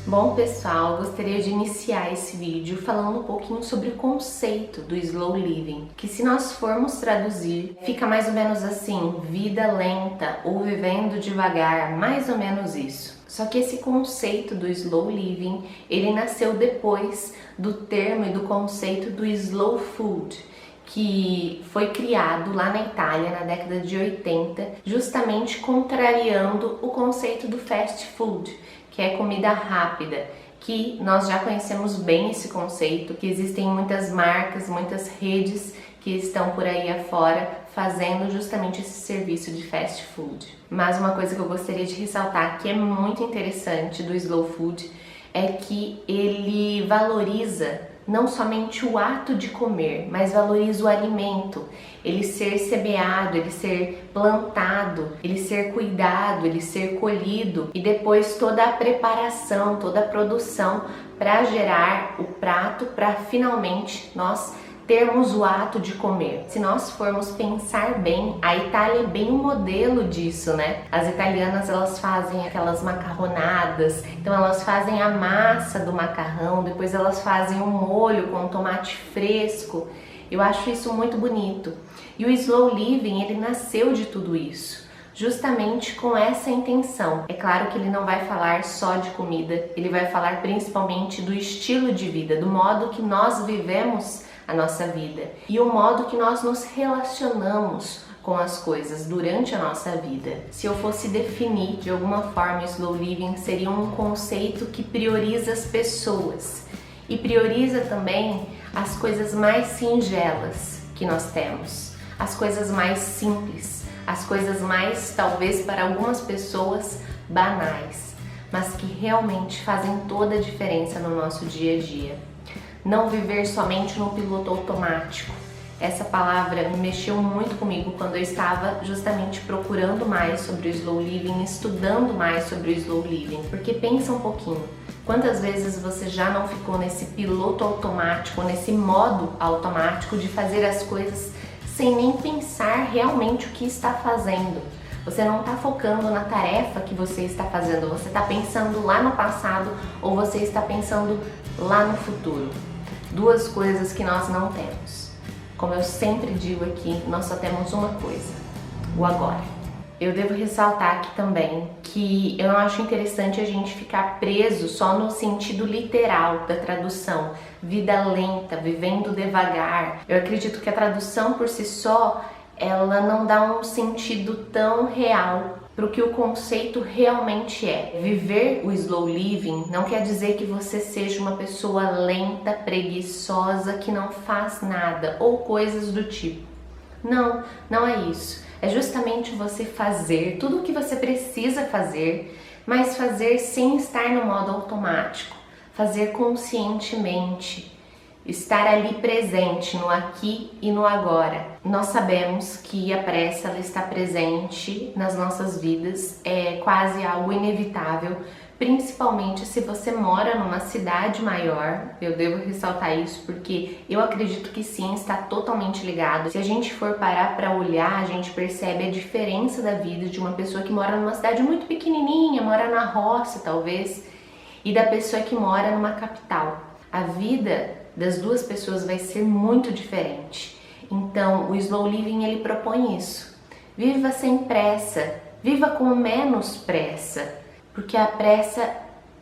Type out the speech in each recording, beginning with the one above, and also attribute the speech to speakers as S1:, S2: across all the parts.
S1: Bom, pessoal, gostaria de iniciar esse vídeo falando um pouquinho sobre o conceito do slow living, que se nós formos traduzir, fica mais ou menos assim, vida lenta ou vivendo devagar, mais ou menos isso. Só que esse conceito do slow living, ele nasceu depois do termo e do conceito do slow food, que foi criado lá na Itália na década de 80, justamente contrariando o conceito do fast food, que é comida rápida, que nós já conhecemos bem esse conceito, que existem muitas marcas, muitas redes que estão por aí afora fazendo justamente esse serviço de fast food. Mas uma coisa que eu gostaria de ressaltar que é muito interessante do slow food é que ele valoriza não somente o ato de comer, mas valoriza o alimento, ele ser semeado, ele ser plantado, ele ser cuidado, ele ser colhido e depois toda a preparação, toda a produção para gerar o prato para finalmente nós termos o ato de comer. Se nós formos pensar bem, a Itália é bem um modelo disso, né? As italianas, elas fazem aquelas macarronadas, então elas fazem a massa do macarrão, depois elas fazem um molho com tomate fresco. Eu acho isso muito bonito. E o slow living, ele nasceu de tudo isso, justamente com essa intenção. É claro que ele não vai falar só de comida, ele vai falar principalmente do estilo de vida, do modo que nós vivemos a nossa vida e o modo que nós nos relacionamos com as coisas durante a nossa vida. Se eu fosse definir de alguma forma o slow living, seria um conceito que prioriza as pessoas e prioriza também as coisas mais singelas que nós temos, as coisas mais simples, as coisas mais, talvez para algumas pessoas, banais, mas que realmente fazem toda a diferença no nosso dia a dia. Não viver somente no piloto automático. Essa palavra me mexeu muito comigo quando eu estava justamente procurando mais sobre o slow living, estudando mais sobre o slow living, porque pensa um pouquinho, quantas vezes você já não ficou nesse piloto automático, nesse modo automático de fazer as coisas sem nem pensar realmente o que está fazendo. Você não está focando na tarefa que você está fazendo, você está pensando lá no passado ou você está pensando lá no futuro. Duas coisas que nós não temos. Como eu sempre digo aqui, nós só temos uma coisa, o agora. Eu devo ressaltar aqui também que eu não acho interessante a gente ficar preso só no sentido literal da tradução, vida lenta, vivendo devagar. Eu acredito que a tradução por si só, ela não dá um sentido tão real para o que o conceito realmente é. Viver o slow living não quer dizer que você seja uma pessoa lenta, preguiçosa, que não faz nada ou coisas do tipo. Não, não é isso. É justamente você fazer tudo o que você precisa fazer, mas fazer sem estar no modo automático, fazer conscientemente. Estar ali presente no aqui e no agora. Nós sabemos que a pressa ela está presente nas nossas vidas, é quase algo inevitável, principalmente se você mora numa cidade maior. Eu devo ressaltar isso porque eu acredito que sim, está totalmente ligado. Se a gente for parar para olhar, a gente percebe a diferença da vida de uma pessoa que mora numa cidade muito pequenininha, mora na roça talvez, e da pessoa que mora numa capital. A vida das duas pessoas vai ser muito diferente. Então, o slow living ele propõe isso. Viva sem pressa, viva com menos pressa, porque a pressa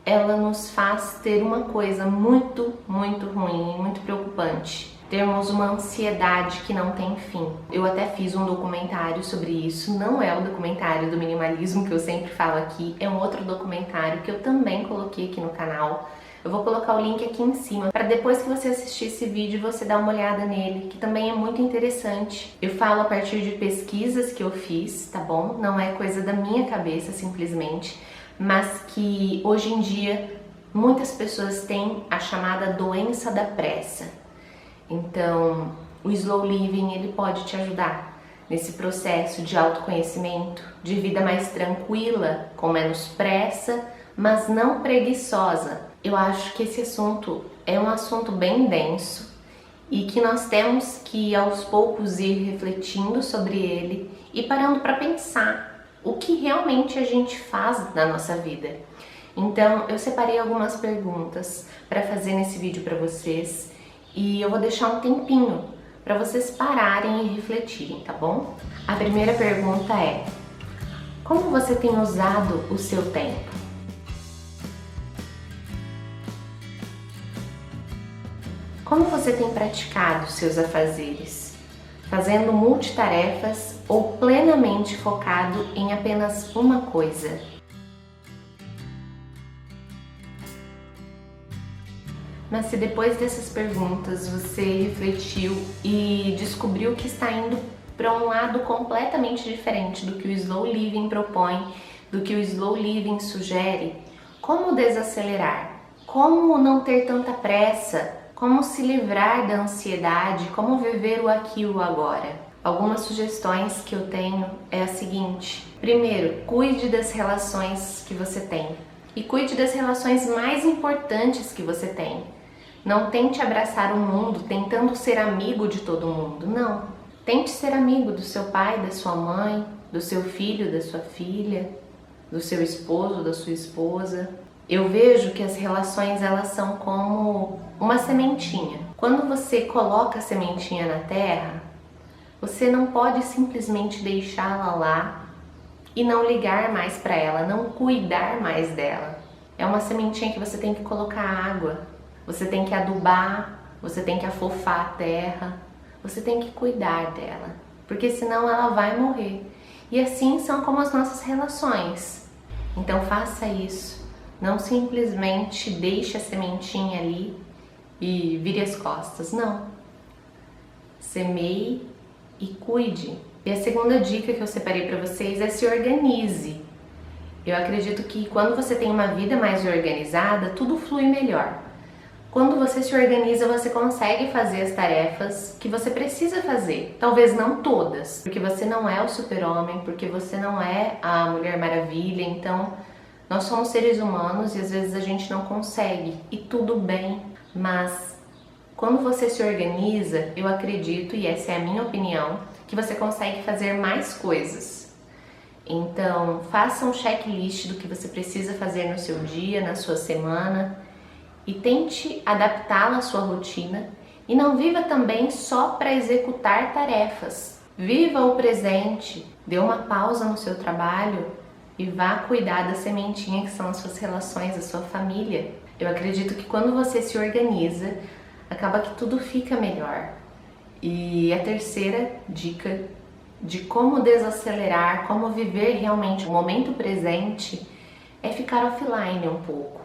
S1: ela nos faz ter uma coisa muito, muito ruim, muito preocupante. Termos uma ansiedade que não tem fim. Eu até fiz um documentário sobre isso, não é o documentário do minimalismo que eu sempre falo aqui, é um outro documentário que eu também coloquei aqui no canal. Eu vou colocar o link aqui em cima para depois que você assistir esse vídeo você dar uma olhada nele, que também é muito interessante. Eu falo a partir de pesquisas que eu fiz, tá bom? Não é coisa da minha cabeça simplesmente, mas que hoje em dia muitas pessoas têm a chamada doença da pressa. Então, o slow living ele pode te ajudar nesse processo de autoconhecimento, de vida mais tranquila, com menos pressa, mas não preguiçosa. Eu acho que esse assunto é um assunto bem denso e que nós temos que aos poucos ir refletindo sobre ele e parando para pensar o que realmente a gente faz na nossa vida. Então eu separei algumas perguntas para fazer nesse vídeo para vocês e eu vou deixar um tempinho para vocês pararem e refletirem, tá bom? A primeira pergunta é: como você tem usado o seu tempo? Como você tem praticado seus afazeres? Fazendo multitarefas ou plenamente focado em apenas uma coisa? Mas se depois dessas perguntas você refletiu e descobriu que está indo para um lado completamente diferente do que o Slow Living propõe, do que o Slow Living sugere, como desacelerar? Como não ter tanta pressa? Como se livrar da ansiedade? Como viver o aqui e o agora? Algumas sugestões que eu tenho é a seguinte: primeiro, cuide das relações que você tem e cuide das relações mais importantes que você tem. Não tente abraçar o mundo tentando ser amigo de todo mundo, não. Tente ser amigo do seu pai, da sua mãe, do seu filho, da sua filha, do seu esposo, da sua esposa. Eu vejo que as relações elas são como uma sementinha. Quando você coloca a sementinha na terra, você não pode simplesmente deixá-la lá e não ligar mais para ela, não cuidar mais dela. É uma sementinha que você tem que colocar água, você tem que adubar, você tem que afofar a terra, você tem que cuidar dela, porque senão ela vai morrer. E assim são como as nossas relações. Então faça isso. Não simplesmente deixe a sementinha ali e vire as costas, não. Semeie e cuide. E a segunda dica que eu separei para vocês é se organize. Eu acredito que quando você tem uma vida mais organizada, tudo flui melhor. Quando você se organiza, você consegue fazer as tarefas que você precisa fazer. Talvez não todas, porque você não é o super-homem, porque você não é a Mulher Maravilha, então nós somos seres humanos e às vezes a gente não consegue, e tudo bem, mas quando você se organiza, eu acredito, e essa é a minha opinião, que você consegue fazer mais coisas. Então, faça um checklist do que você precisa fazer no seu dia, na sua semana, e tente adaptá-la à sua rotina, e não viva também só para executar tarefas. Viva o presente, dê uma pausa no seu trabalho e vá cuidar da sementinha que são as suas relações, a sua família. Eu acredito que quando você se organiza, acaba que tudo fica melhor. E a terceira dica de como desacelerar, como viver realmente o momento presente é ficar offline um pouco.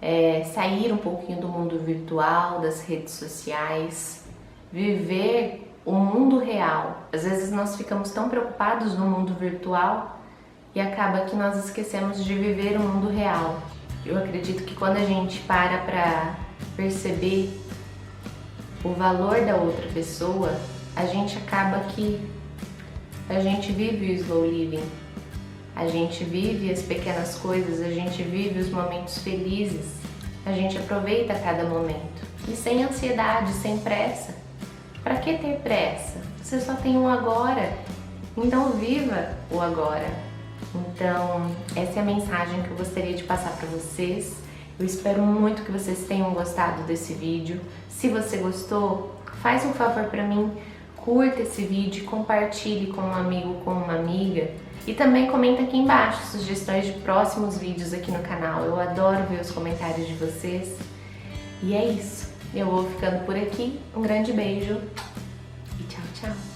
S1: É sair um pouquinho do mundo virtual, das redes sociais, viver o mundo real. Às vezes nós ficamos tão preocupados no mundo virtual e acaba que nós esquecemos de viver o mundo real. Eu acredito que quando a gente para perceber o valor da outra pessoa, a gente acaba que a gente vive o slow living. A gente vive as pequenas coisas, a gente vive os momentos felizes, a gente aproveita cada momento. E sem ansiedade, sem pressa. Para que ter pressa? Você só tem um agora, então viva o agora. Então, essa é a mensagem que eu gostaria de passar para vocês. Eu espero muito que vocês tenham gostado desse vídeo. Se você gostou, faz um favor para mim, curta esse vídeo, compartilhe com um amigo, com uma amiga. E também comenta aqui embaixo sugestões de próximos vídeos aqui no canal. Eu adoro ver os comentários de vocês. E é isso. Eu vou ficando por aqui. Um grande beijo e tchau, tchau.